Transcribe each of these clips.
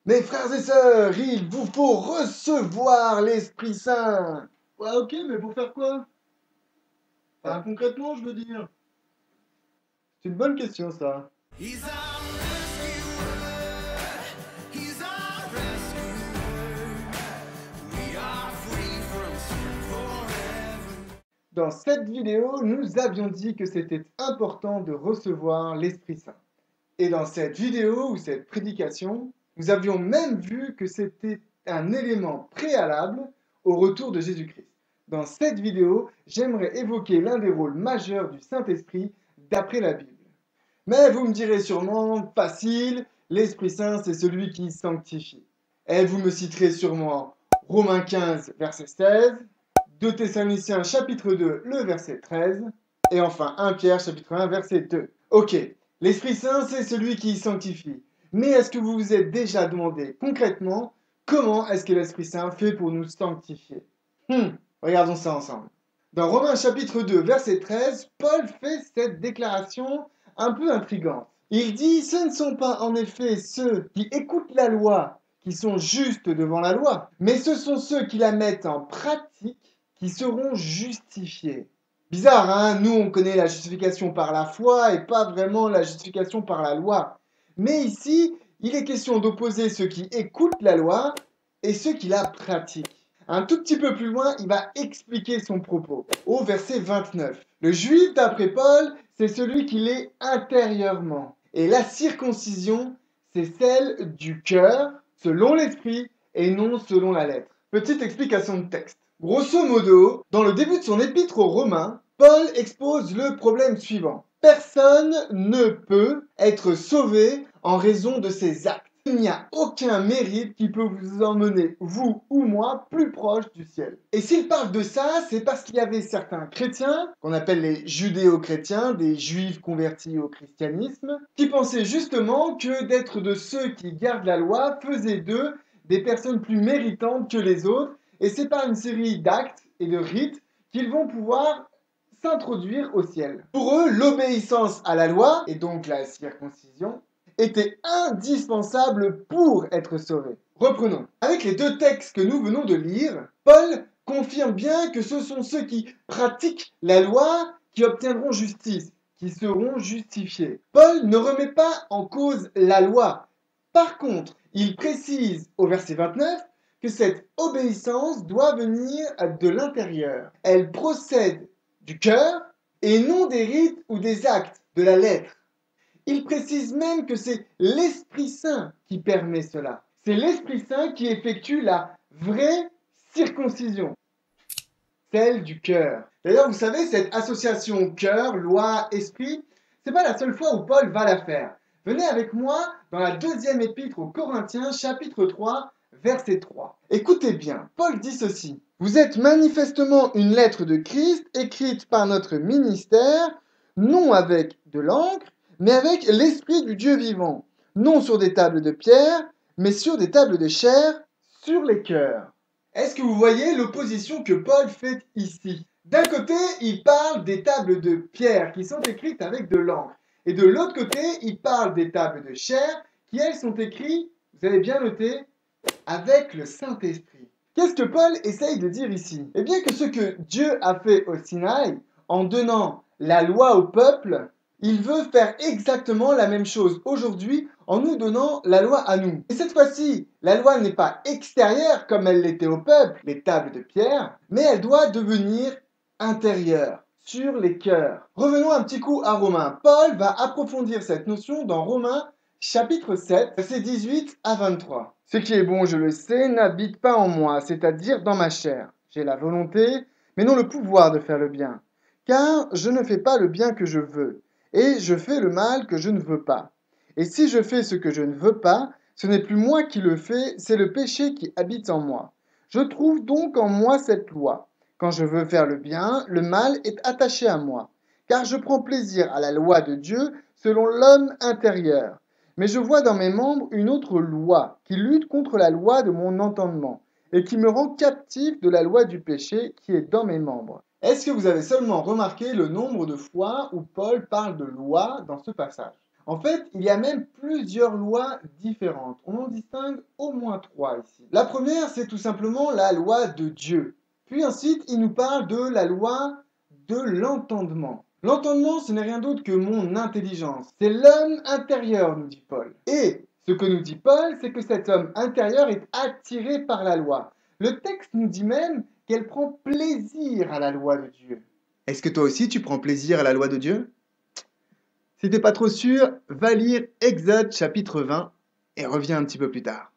Mes frères et sœurs, il vous faut recevoir l'Esprit Saint. Ouais, ok, mais pour faire quoi? Enfin, concrètement, je veux dire. C'est une bonne question, ça. He's our rescuer. He's our rescuer. We are free from sin forever. Dans cette vidéo, nous avions dit que c'était important de recevoir l'Esprit Saint. Et dans cette vidéo ou cette prédication, nous avions même vu que c'était un élément préalable au retour de Jésus-Christ. Dans cette vidéo, j'aimerais évoquer l'un des rôles majeurs du Saint-Esprit d'après la Bible. Mais vous me direz sûrement, facile, l'Esprit Saint, c'est celui qui sanctifie. Et vous me citerez sûrement Romains 15, verset 16, 2 Thessaloniciens, chapitre 2, le verset 13, et enfin 1 Pierre, chapitre 1, verset 2. Ok, l'Esprit Saint, c'est celui qui sanctifie. Mais est-ce que vous vous êtes déjà demandé concrètement comment est-ce que l'Esprit Saint fait pour nous sanctifier? Regardons ça ensemble. Dans Romains chapitre 2, verset 13, Paul fait cette déclaration un peu intrigante. Il dit, ce ne sont pas en effet ceux qui écoutent la loi qui sont justes devant la loi, mais ce sont ceux qui la mettent en pratique qui seront justifiés. Bizarre, hein? Nous, on connaît la justification par la foi et pas vraiment la justification par la loi. Mais ici, il est question d'opposer ceux qui écoutent la loi et ceux qui la pratiquent. Un tout petit peu plus loin, il va expliquer son propos. Au verset 29. Le juif, d'après Paul, c'est celui qui l'est intérieurement. Et la circoncision, c'est celle du cœur, selon l'esprit, et non selon la lettre. Petite explication de texte. Grosso modo, dans le début de son épître aux Romains, Paul expose le problème suivant. Personne ne peut être sauvé en raison de ses actes. Il n'y a aucun mérite qui peut vous emmener, vous ou moi, plus proche du ciel. Et s'il parle de ça, c'est parce qu'il y avait certains chrétiens, qu'on appelle les judéo-chrétiens, des juifs convertis au christianisme, qui pensaient justement que d'être de ceux qui gardent la loi faisait d'eux des personnes plus méritantes que les autres, et c'est par une série d'actes et de rites qu'ils vont pouvoir s'introduire au ciel. Pour eux, l'obéissance à la loi, et donc la circoncision, était indispensable pour être sauvé. Reprenons. Avec les deux textes que nous venons de lire, Paul confirme bien que ce sont ceux qui pratiquent la loi qui obtiendront justice, qui seront justifiés. Paul ne remet pas en cause la loi. Par contre, il précise au verset 29 que cette obéissance doit venir de l'intérieur. Elle procède du cœur et non des rites ou des actes de la lettre. Il précise même que c'est l'Esprit Saint qui permet cela. C'est l'Esprit Saint qui effectue la vraie circoncision, celle du cœur. D'ailleurs, vous savez, cette association cœur, loi, esprit, c'est pas la seule fois où Paul va la faire. Venez avec moi dans la deuxième épître aux Corinthiens, chapitre 3, verset 3. Écoutez bien, Paul dit ceci. Vous êtes manifestement une lettre de Christ écrite par notre ministère, non avec de l'encre, mais avec l'Esprit du Dieu vivant, non sur des tables de pierre, mais sur des tables de chair, sur les cœurs. Est-ce que vous voyez l'opposition que Paul fait ici? D'un côté, il parle des tables de pierre qui sont écrites avec de l'encre, et de l'autre côté, il parle des tables de chair qui, elles, sont écrites, vous avez bien noté, avec le Saint-Esprit. Qu'est-ce que Paul essaye de dire ici? Eh bien que ce que Dieu a fait au Sinaï, en donnant la loi au peuple, il veut faire exactement la même chose aujourd'hui en nous donnant la loi à nous. Et cette fois-ci, la loi n'est pas extérieure comme elle l'était au peuple, les tables de pierre, mais elle doit devenir intérieure, sur les cœurs. Revenons un petit coup à Romains. Paul va approfondir cette notion dans Romains chapitre 7, versets 18 à 23. Ce qui est bon, je le sais, n'habite pas en moi, c'est-à-dire dans ma chair. J'ai la volonté, mais non le pouvoir de faire le bien. Car je ne fais pas le bien que je veux, et je fais le mal que je ne veux pas. Et si je fais ce que je ne veux pas, ce n'est plus moi qui le fais, c'est le péché qui habite en moi. Je trouve donc en moi cette loi. Quand je veux faire le bien, le mal est attaché à moi. Car je prends plaisir à la loi de Dieu selon l'homme intérieur. Mais je vois dans mes membres une autre loi qui lutte contre la loi de mon entendement et qui me rend captif de la loi du péché qui est dans mes membres. Est-ce que vous avez seulement remarqué le nombre de fois où Paul parle de loi dans ce passage? En fait, il y a même plusieurs lois différentes. On en distingue au moins 3 ici. La première, c'est tout simplement la loi de Dieu. Puis ensuite, il nous parle de la loi de l'entendement. L'entendement, ce n'est rien d'autre que mon intelligence. C'est l'homme intérieur, nous dit Paul. Et ce que nous dit Paul, c'est que cet homme intérieur est attiré par la loi. Le texte nous dit même qu'elle prend plaisir à la loi de Dieu. Est-ce que toi aussi tu prends plaisir à la loi de Dieu? Si t'es pas trop sûr, va lire Exode chapitre 20 et reviens un petit peu plus tard.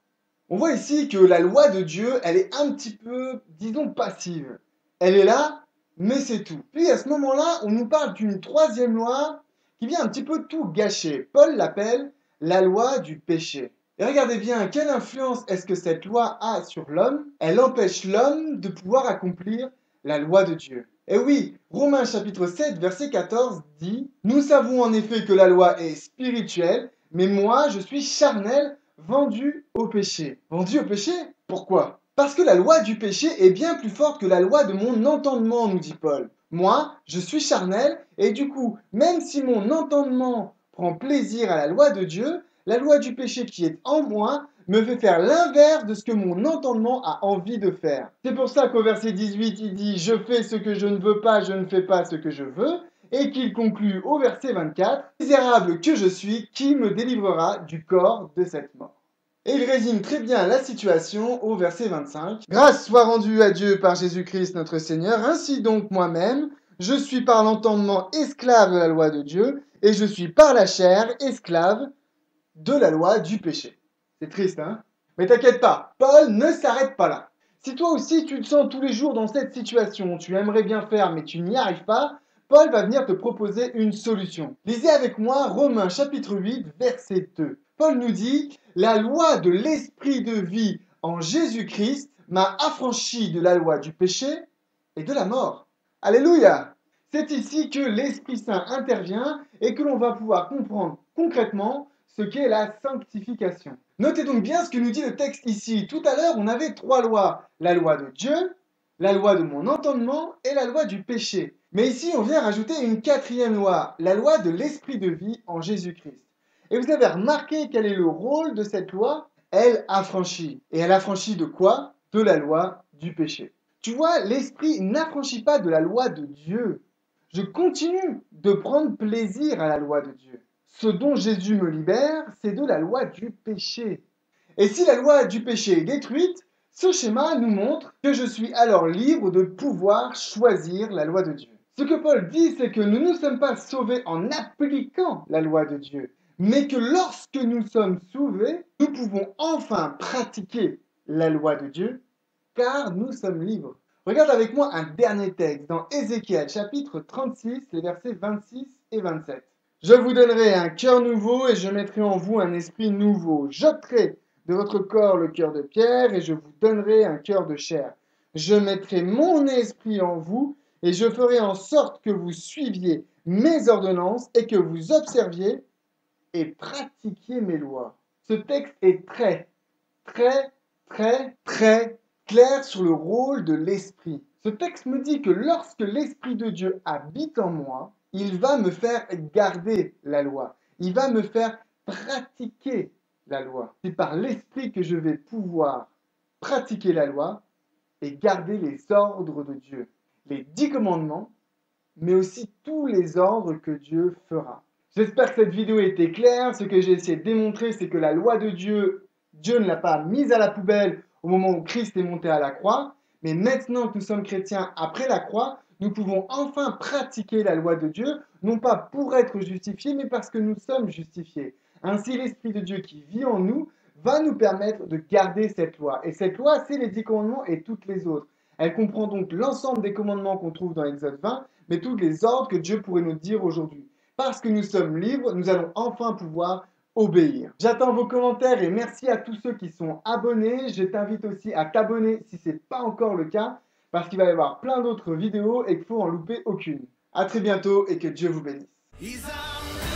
On voit ici que la loi de Dieu, elle est un petit peu, disons, passive. Elle est là, mais c'est tout. Puis à ce moment-là, on nous parle d'une troisième loi qui vient un petit peu tout gâcher. Paul l'appelle la loi du péché. Et regardez bien, quelle influence est-ce que cette loi a sur l'homme? Elle empêche l'homme de pouvoir accomplir la loi de Dieu. Et oui, Romains chapitre 7, verset 14 dit « Nous savons en effet que la loi est spirituelle, mais moi je suis charnel, vendu au péché. » Vendu au péché? Pourquoi? Parce que la loi du péché est bien plus forte que la loi de mon entendement, nous dit Paul. Moi, je suis charnel, et du coup, même si mon entendement prend plaisir à la loi de Dieu, la loi du péché qui est en moi me fait faire l'inverse de ce que mon entendement a envie de faire. C'est pour ça qu'au verset 18, il dit « Je fais ce que je ne veux pas, je ne fais pas ce que je veux » et qu'il conclut au verset 24 « Misérable que je suis, qui me délivrera du corps de cette mort ?» Et il résume très bien la situation au verset 25. « Grâce soit rendue à Dieu par Jésus-Christ notre Seigneur, ainsi donc moi-même, je suis par l'entendement esclave de la loi de Dieu, et je suis par la chair esclave de la loi du péché. » C'est triste, hein? Mais t'inquiète pas, Paul ne s'arrête pas là. Si toi aussi tu te sens tous les jours dans cette situation, tu aimerais bien faire mais tu n'y arrives pas, Paul va venir te proposer une solution. Lisez avec moi Romains chapitre 8, verset 2. Paul nous dit « La loi de l'esprit de vie en Jésus-Christ m'a affranchi de la loi du péché et de la mort. » Alléluia! C'est ici que l'Esprit Saint intervient et que l'on va pouvoir comprendre concrètement ce qu'est la sanctification. Notez donc bien ce que nous dit le texte ici. Tout à l'heure, on avait 3 lois. La loi de Dieu, la loi de mon entendement et la loi du péché. Mais ici, on vient rajouter une 4e loi, la loi de l'esprit de vie en Jésus-Christ. Et vous avez remarqué quel est le rôle de cette loi? Elle affranchit. Et elle affranchit de quoi? De la loi du péché. Tu vois, l'esprit n'affranchit pas de la loi de Dieu. Je continue de prendre plaisir à la loi de Dieu. Ce dont Jésus me libère, c'est de la loi du péché. Et si la loi du péché est détruite, ce schéma nous montre que je suis alors libre de pouvoir choisir la loi de Dieu. Ce que Paul dit, c'est que nous ne sommes pas sauvés en appliquant la loi de Dieu, mais que lorsque nous sommes sauvés, nous pouvons enfin pratiquer la loi de Dieu, car nous sommes libres. Regarde avec moi un dernier texte dans Ézéchiel chapitre 36, les versets 26 et 27. Je vous donnerai un cœur nouveau et je mettrai en vous un esprit nouveau. J'ôterai de votre corps le cœur de pierre et je vous donnerai un cœur de chair. Je mettrai mon esprit en vous et je ferai en sorte que vous suiviez mes ordonnances et que vous observiez et pratiquiez mes lois. Ce texte est très clair sur le rôle de l'esprit. Ce texte me dit que lorsque l'Esprit de Dieu habite en moi, il va me faire garder la loi. Il va me faire pratiquer la loi. C'est par l'Esprit que je vais pouvoir pratiquer la loi et garder les ordres de Dieu. Les 10 commandements, mais aussi tous les ordres que Dieu fera. J'espère que cette vidéo était claire. Ce que j'ai essayé de démontrer, c'est que la loi de Dieu, Dieu ne l'a pas mise à la poubelle au moment où Christ est monté à la croix. Mais maintenant que nous sommes chrétiens après la croix, nous pouvons enfin pratiquer la loi de Dieu, non pas pour être justifiés, mais parce que nous sommes justifiés. Ainsi, l'Esprit de Dieu qui vit en nous va nous permettre de garder cette loi. Et cette loi, c'est les 10 commandements et toutes les autres. Elle comprend donc l'ensemble des commandements qu'on trouve dans Exode 20, mais tous les ordres que Dieu pourrait nous dire aujourd'hui. Parce que nous sommes libres, nous allons enfin pouvoir obéir. J'attends vos commentaires et merci à tous ceux qui sont abonnés. Je t'invite aussi à t'abonner si ce n'est pas encore le cas, parce qu'il va y avoir plein d'autres vidéos et qu'il faut en louper aucune. À très bientôt et que Dieu vous bénisse. He's on